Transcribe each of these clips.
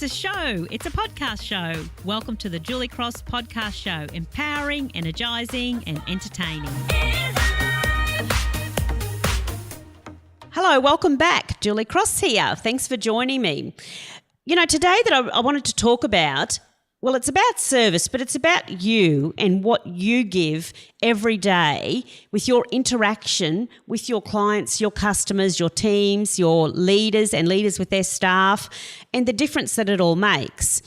It's a show. It's a podcast show. Welcome to the Julie Cross Podcast Show. Empowering, energising and entertaining. Hello, welcome back. Julie Cross here. Thanks for joining me. You know, today that I wanted to talk about, well, it's about service, but it's about you and what you give every day with your interaction with your clients, your customers, your teams, your leaders and leaders with their staff, and the difference that it all makes.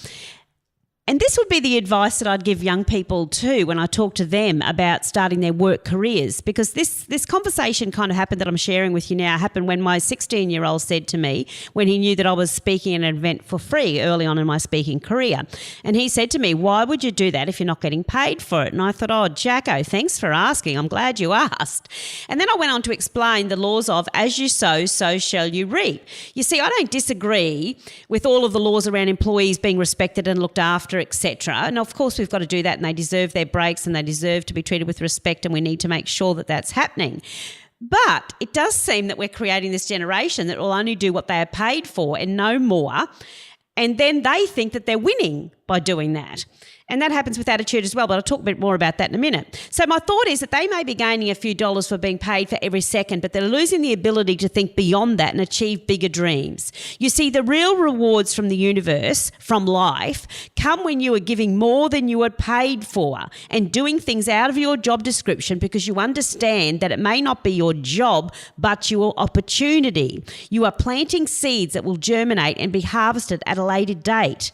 And this would be the advice that I'd give young people too when I talk to them about starting their work careers, because this conversation kind of happened that I'm sharing with you now happened when my 16-year-old said to me, when he knew that I was speaking at an event for free early on in my speaking career. And he said to me, "Why would you do that if you're not getting paid for it?" And I thought, "Oh, Jacko, thanks for asking. I'm glad you asked." And then I went on to explain the laws of as you sow, so shall you reap. You see, I don't disagree with all of the laws around employees being respected and looked after, etc. And of course we've got to do that, and they deserve their breaks and they deserve to be treated with respect, and we need to make sure that that's happening. But it does seem that we're creating this generation that will only do what they are paid for and no more, and then they think that they're winning by doing that. And that happens with attitude as well, but I'll talk a bit more about that in a minute. So my thought is that they may be gaining a few dollars for being paid for every second, but they're losing the ability to think beyond that and achieve bigger dreams. You see, the real rewards from the universe, from life, come when you are giving more than you are paid for and doing things out of your job description because you understand that it may not be your job, but your opportunity. You are planting seeds that will germinate and be harvested at a later date.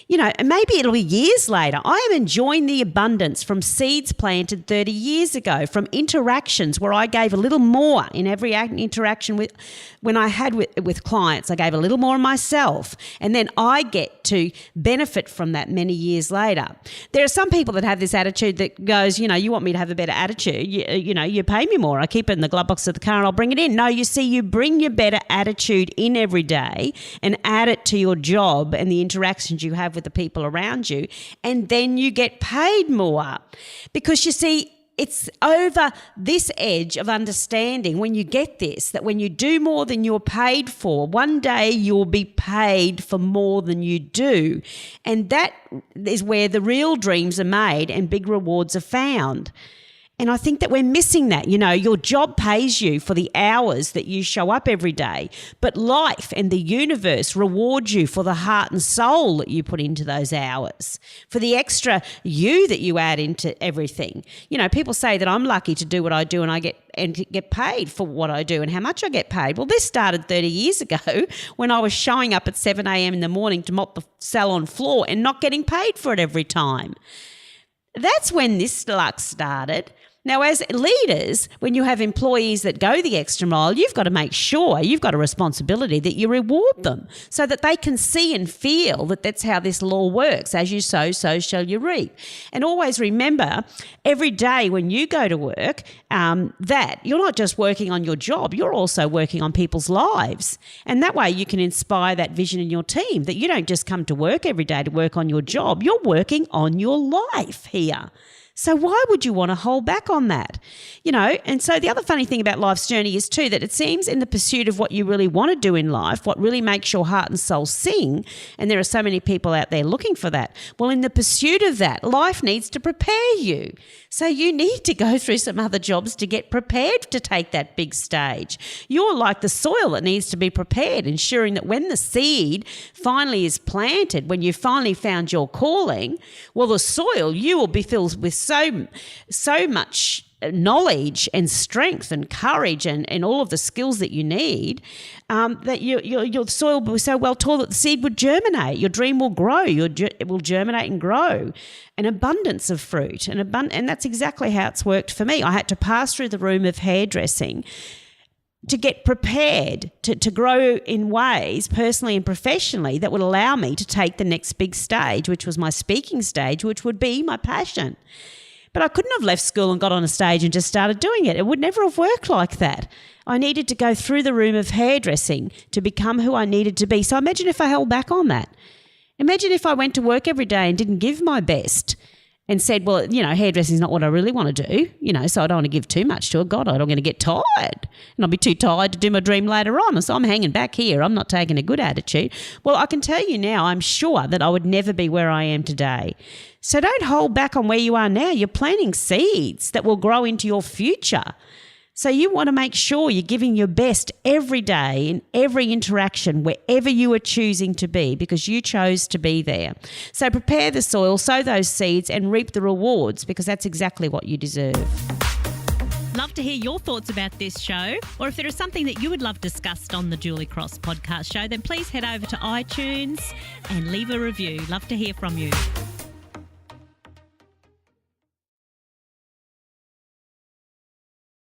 You know, and maybe it'll be years later. I am enjoying the abundance from seeds planted 30 years ago, from interactions where I gave a little more in every interaction when I had with clients. I gave a little more myself, and then I get to benefit from that many years later. There are some people that have this attitude that goes, you know, you want me to have a better attitude. You know, you pay me more. I keep it in the glove box of the car and I'll bring it in. No, you see, you bring your better attitude in every day and add it to your job and the interactions you have with the people around you, and then you get paid more. Because you see, it's over this edge of understanding when you get this, that when you do more than you're paid for, one day you'll be paid for more than you do. And that is where the real dreams are made and big rewards are found. And I think that we're missing that. You know, your job pays you for the hours that you show up every day, but life and the universe reward you for the heart and soul that you put into those hours, for the extra you that you add into everything. You know, people say that I'm lucky to do what I do and I get paid for what I do and how much I get paid. Well, this started 30 years ago when I was showing up at 7 a.m. in the morning to mop the salon floor and not getting paid for it every time. That's when this luck started. Now, as leaders, when you have employees that go the extra mile, you've got to make sure, you've got a responsibility that you reward them so that they can see and feel that that's how this law works. As you sow, so shall you reap. And always remember, every day when you go to work, that you're not just working on your job, you're also working on people's lives. And that way you can inspire that vision in your team, that you don't just come to work every day to work on your job, you're working on your life here. So why would you want to hold back on that? You know, and so the other funny thing about life's journey is too that it seems in the pursuit of what you really want to do in life, what really makes your heart and soul sing, and there are so many people out there looking for that. Well, in the pursuit of that, life needs to prepare you. So you need to go through some other jobs to get prepared to take that big stage. You're like the soil that needs to be prepared, ensuring that when the seed finally is planted, when you finally found your calling, well, the soil, you will be filled with so much knowledge and strength and courage and all of the skills that you need, that your soil will be so well taught that the seed would germinate. Your dream will grow. It will germinate and grow. An abundance of fruit. And that's exactly how it's worked for me. I had to pass through the room of hairdressing to get prepared to grow in ways personally and professionally that would allow me to take the next big stage, which was my speaking stage, which would be my passion. But I couldn't have left school and got on a stage and just started doing it. It would never have worked like that. I needed to go through the room of hairdressing to become who I needed to be. So imagine if I held back on that. Imagine if I went to work every day and didn't give my best and said, well, hairdressing is not what I really want to do, so I don't want to give too much to it. God, I'm going to get tired and I'll be too tired to do my dream later on. So I'm hanging back here. I'm not taking a good attitude. Well, I can tell you now, I'm sure that I would never be where I am today. So don't hold back on where you are now. You're planting seeds that will grow into your future. So you want to make sure you're giving your best every day in every interaction, wherever you are choosing to be, because you chose to be there. So prepare the soil, sow those seeds and reap the rewards, because that's exactly what you deserve. Love to hear your thoughts about this show, or if there is something that you would love discussed on the Julie Cross podcast show, then please head over to iTunes and leave a review. Love to hear from you.